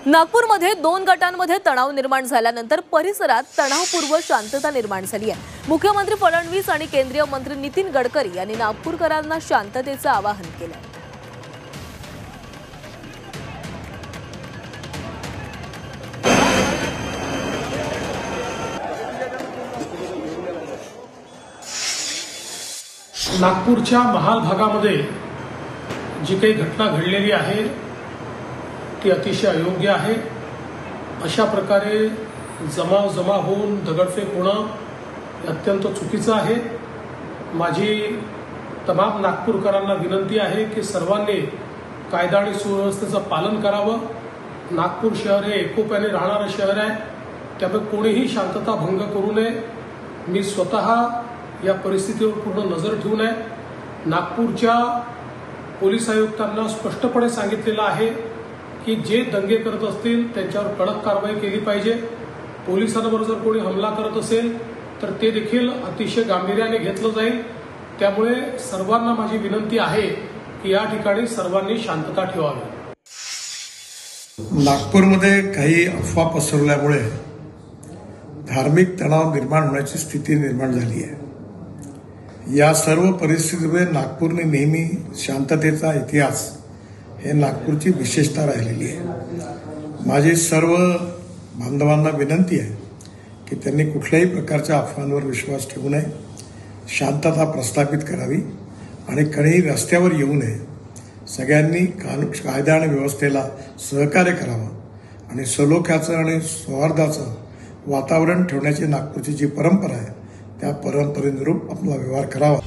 नागपूरमध्ये 2 गटांमध्ये तणाव निर्माण झाल्यानंतर परिसरात तणावपूर्व शांतता निर्माण झाली आहे। मुख्यमंत्री फडणवीस आणि केंद्रीय मंत्री नितीन गडकरी यांनी नागपूरकरांना शांततेचं आवाहन केलं आहे। नागपूरच्या महाल भागामध्ये जी काही घटना घडलेली आहे ती अतिशय अयोग्य आहे। अशा प्रकारे जमा होऊन दगडफेक होणं अत्यंत चुकीचं आहे। माझी तमाम नागपूरकरांना विनंती आहे की सर्वांनी कायदा आणि सुव्यवस्थेचं पालन करावं। नागपूर शहर हे एकोप्याने राहणारं शहर आहे, त्यामुळे कोणीही शांतता भंग करू नये। मी स्वतः या परिस्थितीवर पूर्ण नजर ठेवून आहे। नागपूरच्या पोलीस आयुक्तांना स्पष्टपणे सांगितलेलं आहे की जे दंगे करत असतील त्यांच्यावर कडक कारवाई केली पाहिजे। पोलिसांवर जर कोणी हमला करत असेल तर ते देखील अतिशय गांभीर्याने घेतलं जाईल। त्यामुळे सर्वांना माझी विनंती आहे की या ठिकाणी सर्वांनी शांतता ठेवावी। नागपूरमध्ये काही अफवा पसरवल्यामुळे धार्मिक तणाव निर्माण होण्याची स्थिती निर्माण झाली आहे। या सर्व परिस्थितीमध्ये नागपूरने नेहमी शांततेचा इतिहास हे नागपूरची विशेषता राहिलेली आहे। माझी सर्व बांधवांना विनंती आहे की त्यांनी कुठल्याही प्रकारच्या अफवांवर विश्वास ठेवू नये, शांतता प्रस्थापित करावी आणि कोणीही रस्त्यावर येऊ नये। सगळ्यांनी कायदा आणि व्यवस्थेला सहकार्य करावं आणि सलोख्याचं आणि सौहार्दाचं वातावरण ठेवण्याची नागपूरची जी परंपरा आहे त्या परंपरेनुरूप आपला व्यवहार करावा।